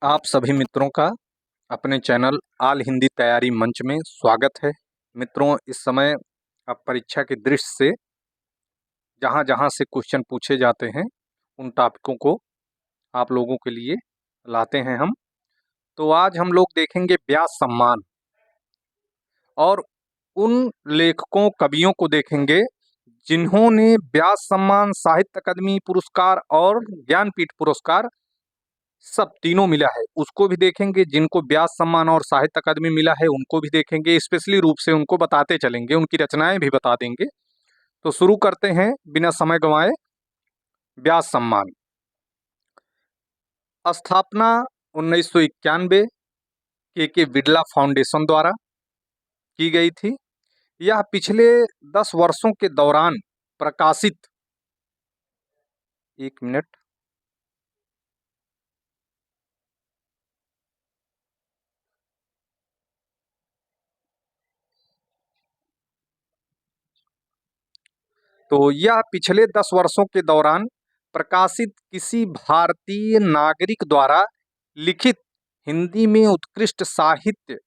आप सभी मित्रों का अपने चैनल ऑल हिंदी तैयारी मंच में स्वागत है। मित्रों, इस समय अब परीक्षा की दृष्टि से जहाँ जहाँ से क्वेश्चन पूछे जाते हैं उन टॉपिकों को आप लोगों के लिए लाते हैं हम। तो आज हम लोग देखेंगे व्यास सम्मान और उन लेखकों कवियों को देखेंगे जिन्होंने व्यास सम्मान, साहित्य अकादमी पुरस्कार और ज्ञानपीठ पुरस्कार सब तीनों मिला है, उसको भी देखेंगे। जिनको व्यास सम्मान और साहित्य अकादमी मिला है उनको भी देखेंगे, स्पेशली रूप से उनको बताते चलेंगे, उनकी रचनाएं भी बता देंगे। तो शुरू करते हैं बिना समय गंवाए। व्यास सम्मान स्थापना 1991 के बिड़ला फाउंडेशन द्वारा की गई थी। यह पिछले 10 वर्षों के दौरान प्रकाशित, एक मिनट, तो यह पिछले 10 वर्षों के दौरान प्रकाशित किसी भारतीय नागरिक द्वारा लिखित हिंदी में उत्कृष्ट साहित्यिक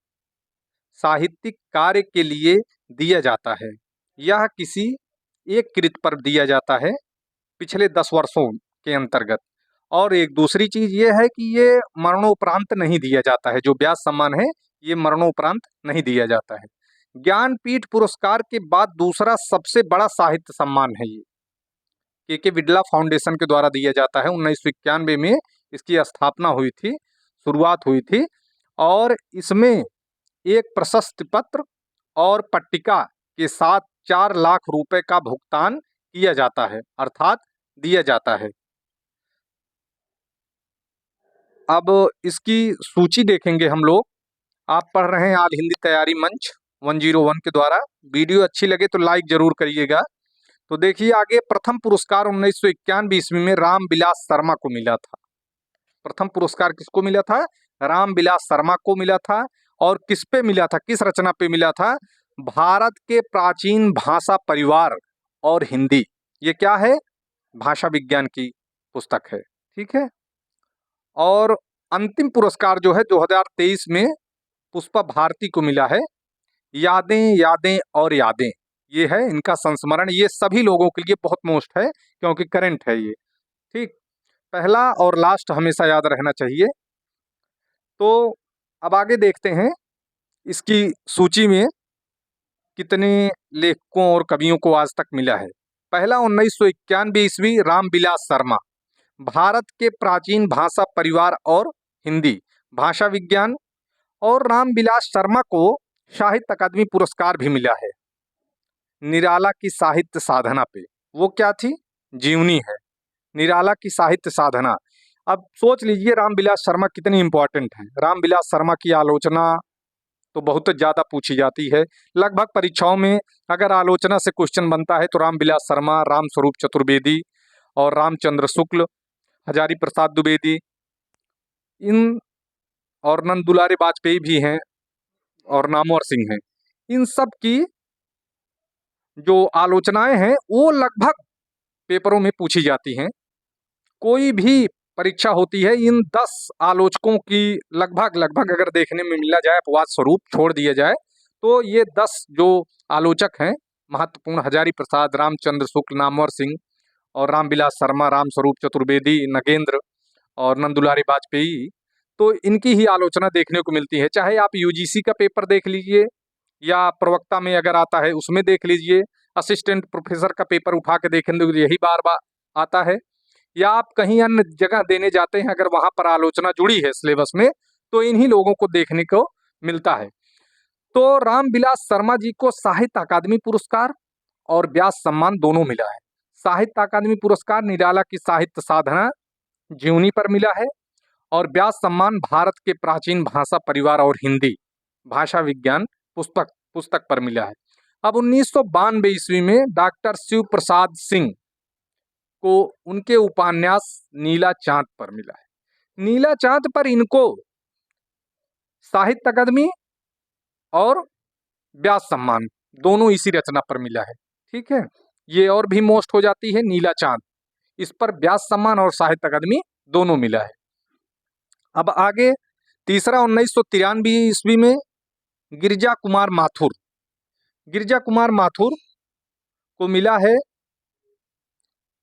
कार्य के लिए दिया जाता है। यह किसी एक कृत पर दिया जाता है पिछले 10 वर्षों के अंतर्गत। और एक दूसरी चीज ये है कि ये मरणोपरांत नहीं दिया जाता है। जो व्यास सम्मान है ये मरणोपरांत नहीं दिया जाता है। ज्ञानपीठ पुरस्कार के बाद दूसरा सबसे बड़ा साहित्य सम्मान है ये, के बिड़ला फाउंडेशन के द्वारा दिया जाता है। 1991 में इसकी स्थापना हुई थी, शुरुआत हुई थी, और इसमें एक प्रशस्ति पत्र और पट्टिका के साथ 4 लाख रुपए का भुगतान किया जाता है, अर्थात दिया जाता है। अब इसकी सूची देखेंगे हम लोग। आप पढ़ रहे हैं ऑल हिंदी तैयारी मंच 101 के द्वारा। वीडियो अच्छी लगे तो लाइक जरूर करिएगा। तो देखिए आगे, प्रथम पुरस्कार 1991 ईस्वी में रामविलास शर्मा को मिला था। प्रथम पुरस्कार किसको मिला था? रामविलास शर्मा को मिला था। और किस पे मिला था, किस रचना पे मिला था? भारत के प्राचीन भाषा परिवार और हिंदी। ये क्या है? भाषा विज्ञान की पुस्तक है, ठीक है। और अंतिम पुरस्कार जो है 2023 में पुष्पा भारती को मिला है। यादें यादें और यादें, ये है इनका संस्मरण। ये सभी लोगों के लिए बहुत मोस्ट है क्योंकि करंट है ये, ठीक। पहला और लास्ट हमेशा याद रहना चाहिए। तो अब आगे देखते हैं इसकी सूची में कितने लेखकों और कवियों को आज तक मिला है। पहला 1991 ईस्वी, रामविलास शर्मा, भारत के प्राचीन भाषा परिवार और हिंदी, भाषा विज्ञान। और रामविलास शर्मा को साहित्य अकादमी पुरस्कार भी मिला है निराला की साहित्य साधना पे। वो क्या थी? जीवनी है, निराला की साहित्य साधना। अब सोच लीजिए रामविलास शर्मा कितनी इंपॉर्टेंट है। रामविलास शर्मा की आलोचना तो बहुत ज़्यादा पूछी जाती है। लगभग परीक्षाओं में अगर आलोचना से क्वेश्चन बनता है तो रामविलास शर्मा, रामस्वरूप चतुर्वेदी और रामचंद्र शुक्ल, हजारी प्रसाद द्विवेदी, इन, और नंद दुलारे वाजपेयी भी हैं, और नामवर सिंह हैं। इन सब की जो आलोचनाएं हैं वो लगभग पेपरों में पूछी जाती हैं। कोई भी परीक्षा होती है, इन 10 आलोचकों की लगभग लगभग अगर देखने में मिला जाए, अपवाद स्वरूप छोड़ दिया जाए, तो ये 10 जो आलोचक हैं महत्वपूर्ण, हजारी प्रसाद, रामचंद्र शुक्ल, नामवर सिंह और रामविलास शर्मा, रामस्वरूप चतुर्वेदी, नगेंद्र और नंदुलारी वाजपेयी, तो इनकी ही आलोचना देखने को मिलती है। चाहे आप यूजीसी का पेपर देख लीजिए या प्रवक्ता में अगर आता है उसमें देख लीजिए, असिस्टेंट प्रोफेसर का पेपर उठा के देखेंगे तो यही बार बार आता है, या आप कहीं अन्य जगह देने जाते हैं अगर वहां पर आलोचना जुड़ी है सिलेबस में, तो इन्हीं लोगों को देखने को मिलता है। तो रामविलास शर्मा जी को साहित्य अकादमी पुरस्कार और व्यास सम्मान दोनों मिला है। साहित्य अकादमी पुरस्कार निराला की साहित्य साधना जीवनी पर मिला है, और व्यास सम्मान भारत के प्राचीन भाषा परिवार और हिंदी, भाषा विज्ञान पुस्तक पर मिला है। अब 1992 ईस्वी में डॉक्टर शिव प्रसाद सिंह को उनके उपन्यास नीला चांद पर मिला है। नीला चांद पर इनको साहित्य अकादमी और व्यास सम्मान दोनों इसी रचना पर मिला है, ठीक है। ये और भी मोस्ट हो जाती है नीला चांद, इस पर व्यास सम्मान और साहित्य अकादमी दोनों मिला है। अब आगे तीसरा 1993 ईस्वी में गिरिजा कुमार माथुर। गिरिजा कुमार माथुर को मिला है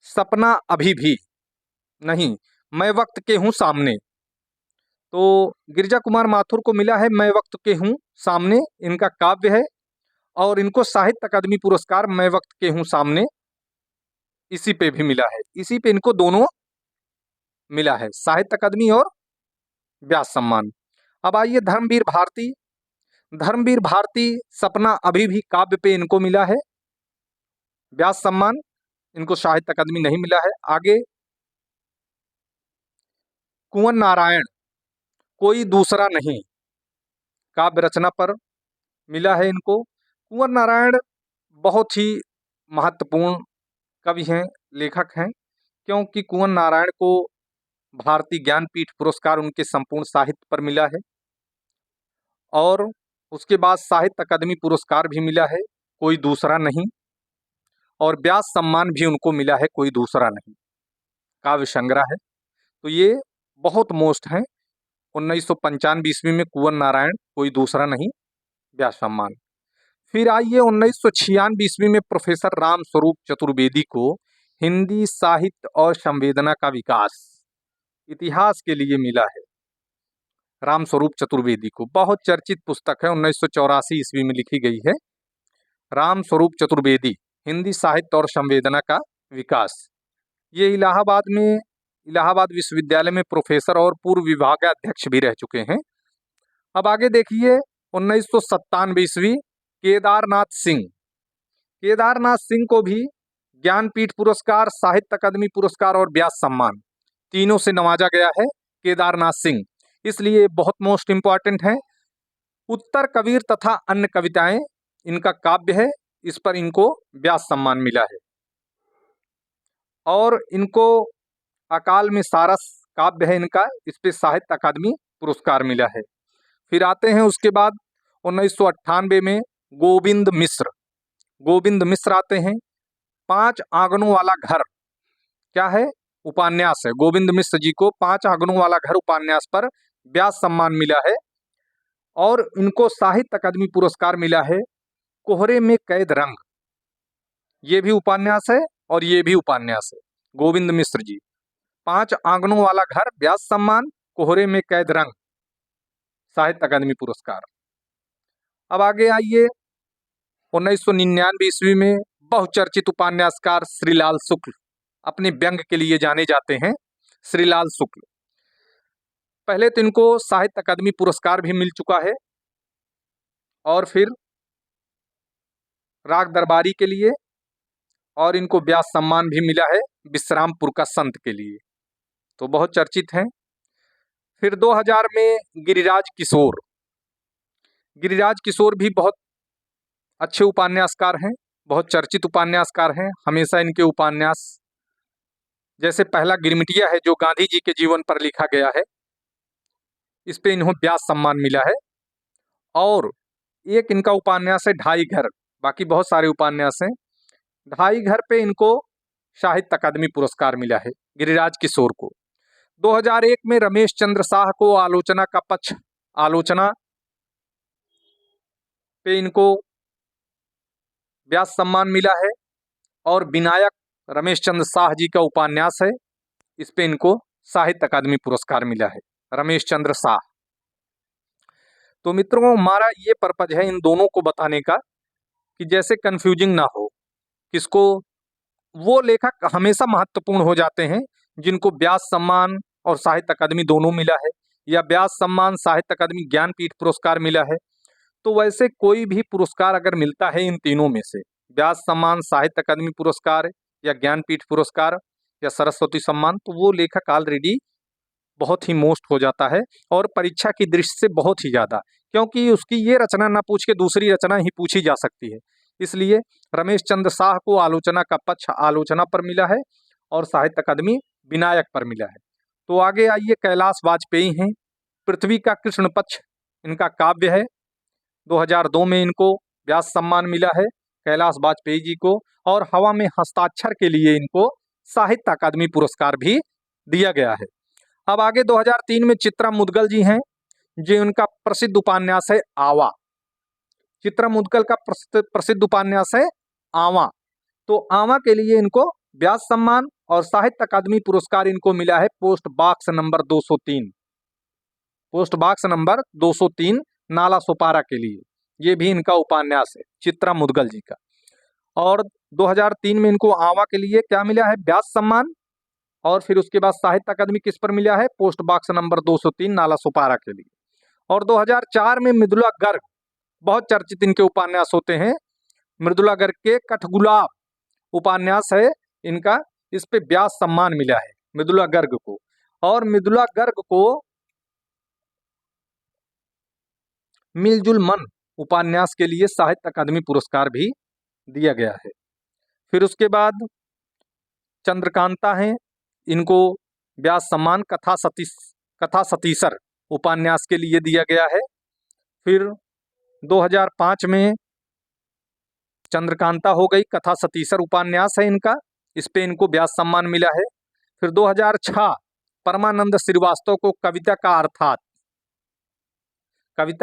सपना अभी भी नहीं, मैं वक्त के हूँ सामने। तो गिरिजा कुमार माथुर को मिला है मैं वक्त के हूँ सामने, इनका काव्य है। और इनको साहित्य अकादमी पुरस्कार मैं वक्त के हूँ सामने इसी पे भी मिला है। इसी पे इनको दोनों मिला है, साहित्य अकादमी और व्यास सम्मान। अब आइए धर्मवीर भारती। धर्मवीर भारती सपना अभी भी काव्य पे इनको मिला है व्यास सम्मान, इनको साहित्य अकादमी नहीं मिला है। आगे कुंवर नारायण कोई दूसरा नहीं, काव्य रचना पर मिला है इनको। कुंवर नारायण बहुत ही महत्वपूर्ण कवि हैं, लेखक हैं, क्योंकि कुंवर नारायण को भारतीय ज्ञानपीठ पुरस्कार उनके संपूर्ण साहित्य पर मिला है। और उसके बाद साहित्य अकादमी पुरस्कार भी मिला है कोई दूसरा नहीं, और व्यास सम्मान भी उनको मिला है कोई दूसरा नहीं, काव्य संग्रह है। तो ये बहुत मोस्ट हैं। 1995 ईस्वी में कुंवर नारायण कोई दूसरा नहीं, व्यास सम्मान। फिर आइए 1996 ईस्वी में प्रोफेसर राम स्वरूप चतुर्वेदी को हिंदी साहित्य और संवेदना का विकास इतिहास के लिए मिला है। राम स्वरूप चतुर्वेदी को बहुत चर्चित पुस्तक है, 1984 ईस्वी में लिखी गई है। राम स्वरूप चतुर्वेदी हिंदी साहित्य और संवेदना का विकास। ये इलाहाबाद विश्वविद्यालय में प्रोफेसर और पूर्व विभागाध्यक्ष भी रह चुके हैं। अब आगे देखिए 1997 ईस्वी केदारनाथ सिंह। केदारनाथ सिंह को भी ज्ञानपीठ पुरस्कार, साहित्य अकादमी पुरस्कार और व्यास सम्मान तीनों से नवाजा गया है केदारनाथ सिंह, इसलिए बहुत मोस्ट इंपॉर्टेंट है। उत्तर कबीर तथा अन्य कविताएं इनका काव्य है, इस पर इनको व्यास सम्मान मिला है। और इनको अकाल में सारस काव्य है इनका, इस पे साहित्य अकादमी पुरस्कार मिला है। फिर आते हैं उसके बाद 1998 में गोविंद मिश्र। गोविंद मिश्र आते हैं। 5 आंगनों वाला घर क्या है, उपन्यास है। गोविंद मिश्र जी को 5 आंगनों वाला घर उपन्यास पर व्यास सम्मान मिला है। और इनको साहित्य अकादमी पुरस्कार मिला है कोहरे में कैद रंग, ये भी उपन्यास है और ये भी उपन्यास है। गोविंद मिश्र जी 5 आंगनों वाला घर व्यास सम्मान, कोहरे में कैद रंग साहित्य अकादमी पुरस्कार। अब आगे आइए 1999 ईस्वी में बहुचर्चित उपन्यासकार श्रीलाल शुक्ल, अपने व्यंग के लिए जाने जाते हैं श्रीलाल शुक्ल। पहले तो इनको साहित्य अकादमी पुरस्कार भी मिल चुका है और फिर राग दरबारी के लिए, और इनको व्यास सम्मान भी मिला है विश्रामपुर का संत के लिए, तो बहुत चर्चित हैं। फिर 2000 में गिरिराज किशोर। गिरिराज किशोर भी बहुत अच्छे उपन्यासकार हैं, बहुत चर्चित उपन्यासकार हैं। हमेशा इनके उपन्यास, जैसे पहला गिरमिटिया है जो गांधी जी के जीवन पर लिखा गया है, इस पे इन्हें व्यास सम्मान मिला है। और एक इनका उपन्यास है ढाई घर, बाकी बहुत सारे उपन्यास हैं। ढाई घर पे इनको साहित्य अकादमी पुरस्कार मिला है गिरिराज किशोर को। 2001 में रमेश चंद्र शाह को आलोचना का पक्ष, आलोचना पे इनको व्यास सम्मान मिला है। और विनायक रमेश चंद्र शाह जी का उपन्यास है, इस पे इनको साहित्य अकादमी पुरस्कार मिला है, रमेश चंद्र शाह। तो मित्रों, हमारा ये पर्पज है इन दोनों को बताने का कि जैसे कंफ्यूजिंग ना हो किसको। वो लेखक हमेशा महत्वपूर्ण हो जाते हैं जिनको व्यास सम्मान और साहित्य अकादमी दोनों मिला है, या व्यास सम्मान साहित्य अकादमी ज्ञानपीठ पुरस्कार मिला है। तो वैसे कोई भी पुरस्कार अगर मिलता है इन तीनों में से, व्यास सम्मान, साहित्य अकादमी पुरस्कार या ज्ञानपीठ पुरस्कार या सरस्वती सम्मान, तो वो लेखक ऑलरेडी बहुत ही मोस्ट हो जाता है, और परीक्षा की दृष्टि से बहुत ही ज़्यादा, क्योंकि उसकी ये रचना ना पूछ के दूसरी रचना ही पूछी जा सकती है। इसलिए रमेश चंद्र शाह को आलोचना का पक्ष आलोचना पर मिला है और साहित्य अकादमी विनायक पर मिला है। तो आगे आइए, कैलाश वाजपेयी हैं। पृथ्वी का कृष्ण पक्ष इनका काव्य है। 2002 में इनको व्यास सम्मान मिला है कैलाश वाजपेयी जी को, और हवा में हस्ताक्षर के लिए इनको साहित्य अकादमी पुरस्कार भी दिया गया है। अब आगे 2003 में चित्रा मुदगल जी हैं, जो उनका प्रसिद्ध उपन्यास है आवा। चित्रा मुदगल का प्रसिद्ध उपन्यास है आवा। तो आवा के लिए इनको व्यास सम्मान और साहित्य अकादमी पुरस्कार इनको मिला है post box number 203, post box number 203 Nala Sopara के लिए। ये भी इनका उपन्यास है चित्रा मुदगल जी का। और 2003 में इनको आवा के लिए क्या मिला है, व्यास सम्मान, और फिर उसके बाद साहित्य अकादमी किस पर मिला है, post box number 203 Nala Sopara के लिए। और 2004 में मृदुला गर्ग, बहुत चर्चित इनके उपन्यास होते हैं, मृदुला गर्ग के कठगुलाब उपन्यास है इनका, इस पे व्यास सम्मान मिला है मृदुला गर्ग को। और मृदुला गर्ग को मिलजुल मन उपन्यास के लिए साहित्य अकादमी पुरस्कार भी दिया गया है। फिर उसके बाद चंद्रकांता हैं, इनको व्यास सम्मान कथा सतीसर उपन्यास के लिए दिया गया है। फिर 2005 में चंद्रकांता हो गई, कथा सतीसर उपन्यास है इनका, इस पे इनको व्यास सम्मान मिला है। फिर 2006 परमानंद श्रीवास्तव को कविता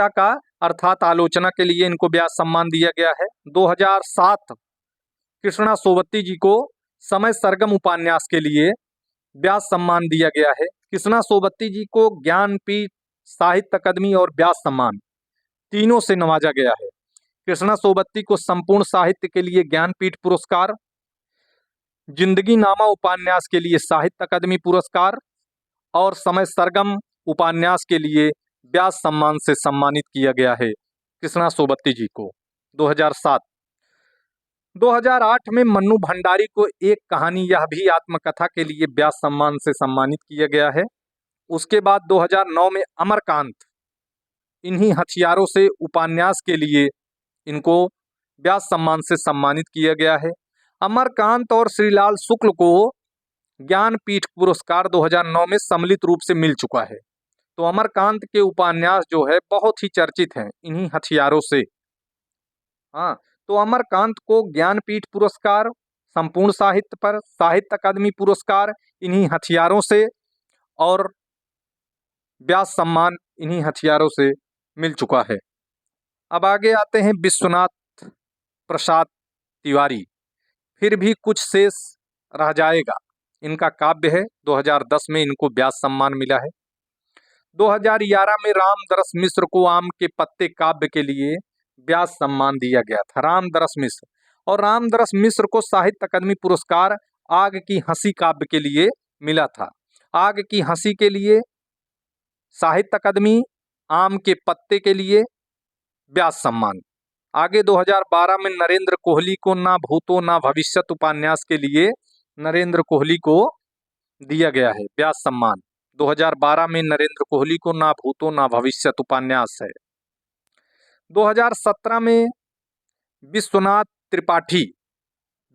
का अर्थात आलोचना के लिए इनको व्यास सम्मान दिया गया है। 2007 कृष्णा सोबती जी को समय सरगम उपन्यास के लिए व्यास सम्मान दिया गया है। कृष्णा सोबती जी को ज्ञानपीठ, साहित्य अकादमी और व्यास सम्मान तीनों से नवाजा गया है। कृष्णा सोबती को संपूर्ण साहित्य के लिए ज्ञानपीठ पुरस्कार, जिंदगी नामा उपन्यास के लिए साहित्य अकादमी पुरस्कार और समय सरगम उपन्यास के लिए व्यास सम्मान से सम्मानित किया गया है कृष्णा सोबती जी को 2007। 2008 में मन्नू भंडारी को एक कहानी यह भी आत्मकथा के लिए व्यास सम्मान से सम्मानित किया गया है। उसके बाद 2009 में अमरकांत, इन्हीं हथियारों से उपन्यास के लिए इनको व्यास सम्मान से सम्मानित किया गया है। अमरकांत और श्रीलाल शुक्ल को ज्ञानपीठ पुरस्कार 2009 में सम्मिलित रूप से मिल चुका है। तो अमरकांत के उपन्यास जो है बहुत ही चर्चित हैं इन्हीं हथियारों से। हाँ, तो अमरकांत को ज्ञानपीठ पुरस्कार, संपूर्ण साहित्य पर साहित्य अकादमी पुरस्कार इन्हीं हथियारों से, और व्यास सम्मान इन्हीं हथियारों से मिल चुका है। अब आगे आते हैं विश्वनाथ प्रसाद तिवारी, फिर भी कुछ शेष रह जाएगा, इनका काव्य है। 2010 में इनको व्यास सम्मान मिला है। 2011 में रामदरस मिश्र को आम के पत्ते काव्य के लिए व्यास सम्मान दिया गया था, रामदरस मिश्र। और रामदरस मिश्र को साहित्य अकादमी पुरस्कार आग की हंसी काव्य के लिए मिला था। आग की हंसी के लिए साहित्य अकादमी, आम के पत्ते के लिए व्यास सम्मान। आगे 2012 में नरेंद्र कोहली को ना भूतो ना भविष्यत उपन्यास के लिए नरेंद्र कोहली को दिया गया है व्यास सम्मान। 2012 में नरेंद्र कोहली को ना भूतो ना भविष्यत उपन्यास है। 2017 में विश्वनाथ त्रिपाठी,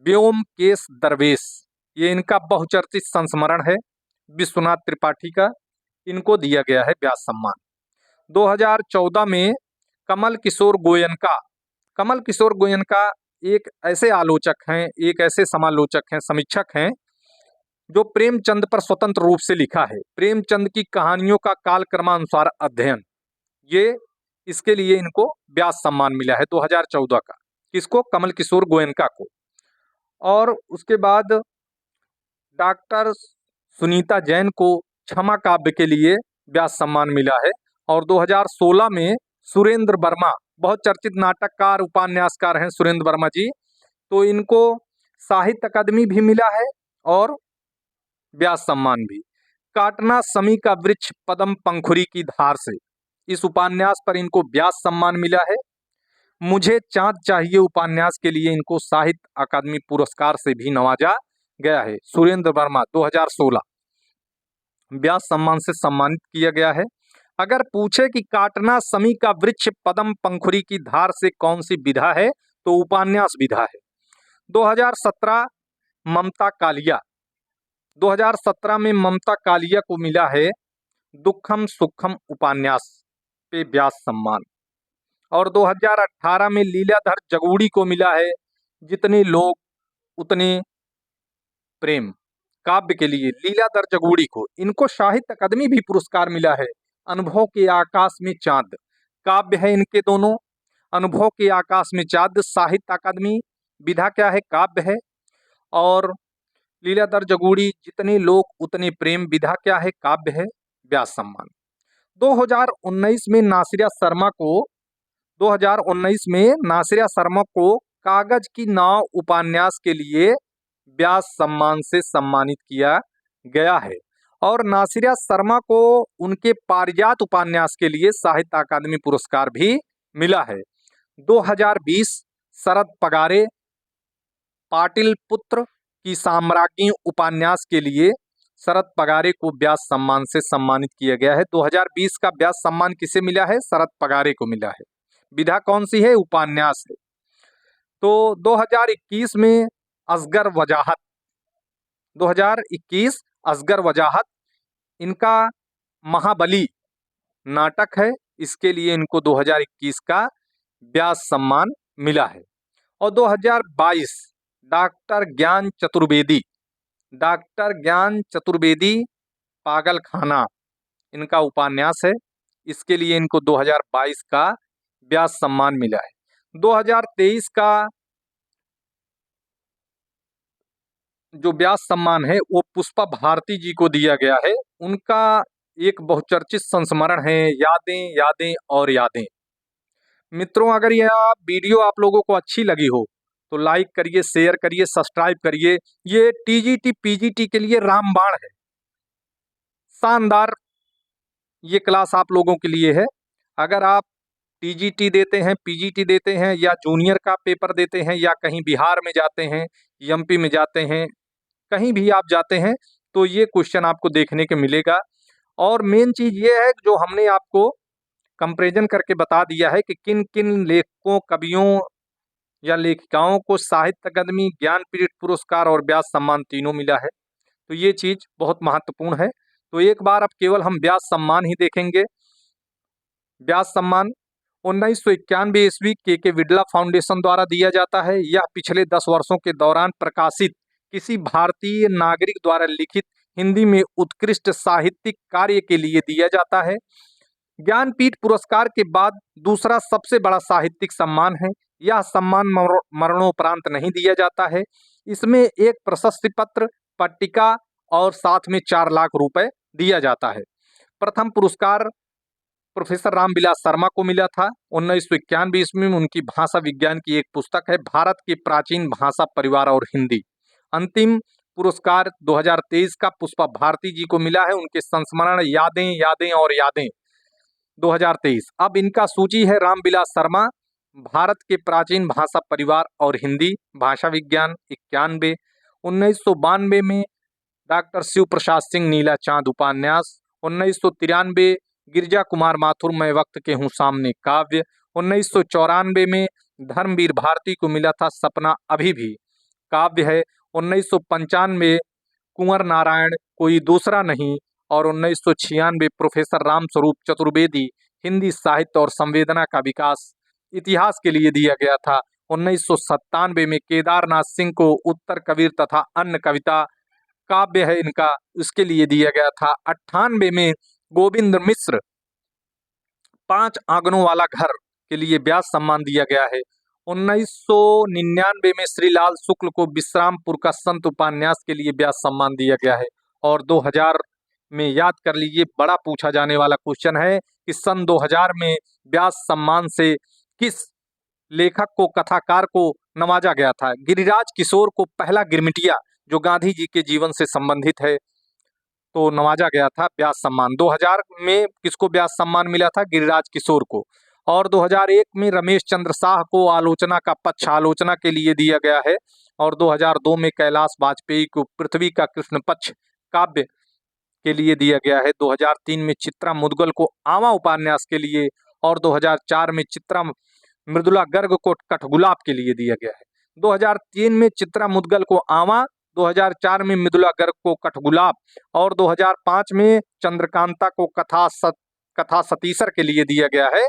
व्योमकेश दरवेश, ये इनका बहुचर्चित संस्मरण है विश्वनाथ त्रिपाठी का, इनको दिया गया है व्यास सम्मान। 2014 में कमल किशोर गोयनका एक ऐसे आलोचक हैं, एक ऐसे समालोचक हैं, समीक्षक हैं, जो प्रेमचंद पर स्वतंत्र रूप से लिखा है, प्रेमचंद की कहानियों का कालक्रमानुसार अध्ययन, ये इसके लिए इनको व्यास सम्मान मिला है 2014 का। किसको? कमल किशोर गोयनका को। और उसके बाद डॉक्टर सुनीता जैन को क्षमा काव्य के लिए व्यास सम्मान मिला है। और 2016 में सुरेंद्र वर्मा, बहुत चर्चित नाटककार उपन्यासकार हैं सुरेंद्र वर्मा जी, तो इनको साहित्य अकादमी भी मिला है और व्यास सम्मान भी। काटना समी का वृक्ष पदम पंखुरी की धार से, इस उपन्यास पर इनको व्यास सम्मान मिला है। मुझे चाँद चाहिए उपन्यास के लिए इनको साहित्य अकादमी पुरस्कार से भी नवाजा गया है। सुरेंद्र वर्मा 2016 व्यास सम्मान से सम्मानित किया गया है। अगर पूछे कि काटना समी का वृक्ष पदम पंखुरी की धार से कौन सी विधा है, तो उपन्यास विधा है। 2017 ममता कालिया, 2017 में ममता कालिया को मिला है दुखम सुखम उपन्यास पे व्यास सम्मान। और 2018 में लीलाधर जगूड़ी को मिला है जितने लोग उतने प्रेम, काव्य के लिए लीलाधर जगूड़ी को, इनको साहित्य अकादमी भी पुरस्कार मिला है। अनुभव के आकाश में चांद काव्य है इनके दोनों। अनुभव के आकाश में चांद साहित्य अकादमी, विधा क्या है, काव्य है। और लीलाधर जगूड़ी जितने लोग उतने प्रेम, विधा क्या है, काव्य है। व्यास सम्मान 2019 में नासिरा शर्मा को 2019 में नासिरा शर्मा को कागज की नाव उपन्यास के लिए व्यास सम्मान से सम्मानित किया गया है। और नासिरा शर्मा को उनके पारिजात उपन्यास के लिए साहित्य अकादमी पुरस्कार भी मिला है। 2020 शरद पगारे पाटिल पुत्र की साम्राज्ञी उपन्यास के लिए शरद पगारे को व्यास सम्मान से सम्मानित किया गया है। 2020 का व्यास सम्मान किसे मिला है, शरद पगारे को मिला है। विधा कौन सी है, उपन्यास है। तो 2021 में असगर वजाहत 2021 असगर वजाहत इनका महाबली नाटक है, इसके लिए इनको 2021 का व्यास सम्मान मिला है। और 2022 डॉक्टर ज्ञान चतुर्वेदी पागल खाना इनका उपन्यास है, इसके लिए इनको 2022 का व्यास सम्मान मिला है। 2023 का जो व्यास सम्मान है वो पुष्पा भारती जी को दिया गया है। उनका एक बहुचर्चित संस्मरण है यादें यादें और यादें। मित्रों, अगर यह वीडियो आप लोगों को अच्छी लगी हो तो लाइक करिए, शेयर करिए, सब्सक्राइब करिए। ये टीजीटी पीजीटी के लिए रामबाण है, शानदार ये क्लास आप लोगों के लिए है। अगर आप टीजीटी देते हैं, पीजीटी देते हैं, या जूनियर का पेपर देते हैं, या कहीं बिहार में जाते हैं, एमपी में जाते हैं, कहीं भी आप जाते हैं तो ये क्वेश्चन आपको देखने के मिलेगा। और मेन चीज ये है जो हमने आपको कंपैरिजन करके बता दिया है कि किन किन लेखकों, कवियों या लेखिकाओं को साहित्य अकादमी, ज्ञानपीठ पुरस्कार और व्यास सम्मान तीनों मिला है। तो ये चीज बहुत महत्वपूर्ण है। तो एक बार अब केवल हम व्यास सम्मान ही देखेंगे। व्यास सम्मान 1991 ईस्वी के विड़ला फाउंडेशन द्वारा दिया जाता है। यह पिछले 10 वर्षों के दौरान प्रकाशित किसी भारतीय नागरिक द्वारा लिखित हिंदी में उत्कृष्ट साहित्यिक कार्य के लिए दिया जाता है। ज्ञानपीठ पुरस्कार के बाद दूसरा सबसे बड़ा साहित्यिक सम्मान है। यह सम्मान मरणोपरांत नहीं दिया जाता है। इसमें एक प्रशस्ति पत्र, पट्टिका और साथ में 4 लाख रुपए दिया जाता है। प्रथम पुरस्कार प्रोफेसर रामविलास शर्मा को मिला था 1991 ईस्वी में। उनकी भाषा विज्ञान की एक पुस्तक है भारत के प्राचीन भाषा, परिवार और हिंदी। अंतिम पुरस्कार 2023 का पुष्पा भारती जी को मिला है, उनके संस्मरण यादें यादें और यादें 2023। अब इनका सूची है, रामविलास शर्मा भारत के प्राचीन भाषा, परिवार और हिंदी, भाषा विज्ञान 91। 1992 में डॉक्टर शिव प्रसाद सिंह नीला चांद उपन्यास। 1993 गिरिजा कुमार माथुर मैं वक्त के हूँ सामने काव्य। 1994 में धर्मवीर भारती को मिला था सपना अभी भी, काव्य है। 1995 कुंवर नारायण कोई दूसरा नहीं। और 1996 प्रोफेसर रामस्वरूप चतुर्वेदी हिंदी साहित्य और संवेदना का विकास इतिहास के लिए दिया गया था। 1997 में केदारनाथ सिंह को उत्तर कबीर तथा अन्य कविता काव्य है इनका, उसके लिए दिया गया था। 98 में गोविंद मिश्र 5 आंगनों वाला घर के लिए व्यास सम्मान दिया गया है। 1999 में श्रीलाल शुक्ल को विश्रामपुर का संत उपन्यास के लिए व्यास सम्मान दिया गया है। और 2000 में, याद कर लीजिए, बड़ा पूछा जाने वाला क्वेश्चन है कि सन 2000 में व्यास सम्मान से किस लेखक को, कथाकार को नवाजा गया था। गिरिराज किशोर को पहला गिरमिटिया जो गांधी जी के जीवन से संबंधित है तो नवाजा गया था व्यास सम्मान। 2000 में किसको व्यास सम्मान मिला था, गिरिराज किशोर को। और 2001 में रमेश चंद्र शाह को आलोचना का पक्ष आलोचना के लिए दिया गया है। और 2002 में कैलाश वाजपेयी को पृथ्वी का कृष्ण पक्ष काव्य के लिए दिया गया है। 2003 में चित्रा मुदगल को आवा उपन्यास के लिए। और 2004 में चित्रा मृदुला गर्ग को कठगुलाब के लिए दिया गया है। 2003 में चित्रा मुदगल को आवा, 2004 में मृदुला गर्ग को कठगुलाब और 2005 में चंद्रकांता को कथा सतीसर के लिए दिया गया है।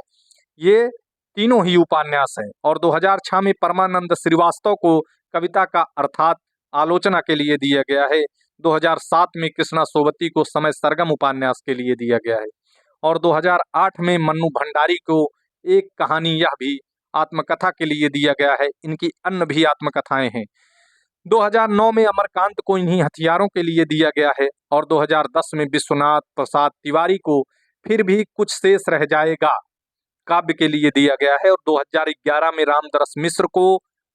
ये तीनों ही उपन्यास हैं। और 2006 में परमानंद श्रीवास्तव को कविता का अर्थात आलोचना के लिए दिया गया है। 2007 में कृष्णा सोबती को समय सरगम उपन्यास के लिए दिया गया है और 2008 में मन्नू भंडारी को एक कहानी यह भी आत्मकथा के लिए दिया गया है। इनकी अन्य भी आत्मकथाएं हैं। 2009 में अमरकांत को इन्हीं हथियारों के लिए दिया गया है और 2010 में विश्वनाथ प्रसाद तिवारी को फिर भी कुछ शेष रह जाएगा काव्य के लिए दिया गया है और 2011 में रामदरस मिश्र को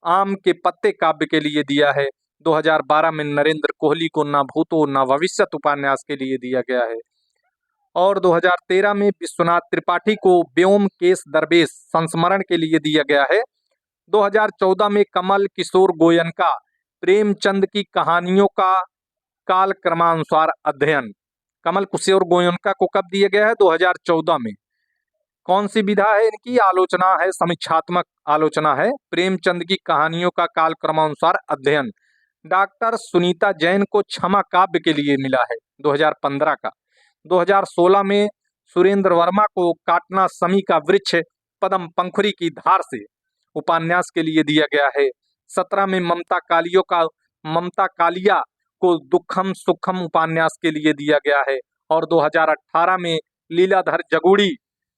आम के पत्ते काव्य के लिए दिया है। 2012 में नरेंद्र कोहली को ना भूतो ना भविष्यत उपन्यास के लिए दिया गया है और 2013 में विश्वनाथ त्रिपाठी को व्योमकेश दरवेश संस्मरण के लिए दिया गया है। 2014 में कमल किशोर गोयनका प्रेमचंद की कहानियों का काल क्रमानुसार अध्ययन, कमल किशोर गोयनका को कब दिया गया है? 2014 में। कौन सी विधा है इनकी? आलोचना है, समीक्षात्मक आलोचना है। प्रेमचंद की कहानियों का काल क्रमानुसार अध्ययन। डॉक्टर सुनीता जैन को क्षमा काव्य के लिए मिला है 2015 का। 2016 में सुरेंद्र वर्मा को काटना समी का वृक्ष पदम पंखुरी की धार से उपन्यास के लिए दिया गया है। 17 में ममता कालिया को दुखम सुखम उपन्यास के लिए दिया गया है और 2018 में लीलाधर जगुड़ी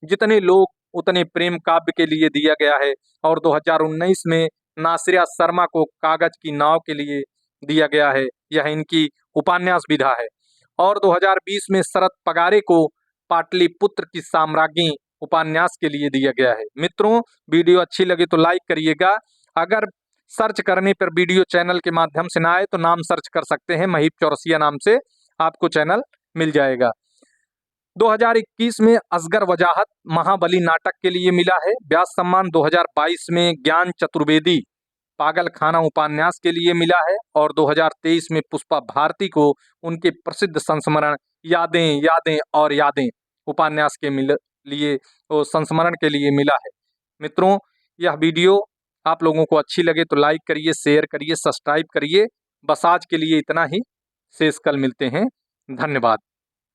जितने लोग उतने प्रेम काव्य के लिए दिया गया है और 2019 में नासिरा शर्मा को कागज की नाव के लिए दिया गया है। यह इनकी उपन्यास विधा है और 2020 में शरद पगारे को पाटलिपुत्र की साम्राज्ञी उपन्यास के लिए दिया गया है। मित्रों, वीडियो अच्छी लगे तो लाइक करिएगा। अगर सर्च करने पर वीडियो चैनल के माध्यम से ना आए तो नाम सर्च कर सकते हैं, महीप चौरसिया नाम से आपको चैनल मिल जाएगा। 2021 में असगर वजाहत महाबली नाटक के लिए मिला है। व्यास सम्मान 2022 में ज्ञान चतुर्वेदी पागल खाना उपन्यास के लिए मिला है और 2023 में पुष्पा भारती को उनके प्रसिद्ध संस्मरण यादें यादें और यादें उपन्यास के लिए संस्मरण के लिए मिला है। मित्रों, यह वीडियो आप लोगों को अच्छी लगे तो लाइक करिए, शेयर करिए, सब्सक्राइब करिए। बस आज के लिए इतना ही। शेष कल मिलते हैं। धन्यवाद।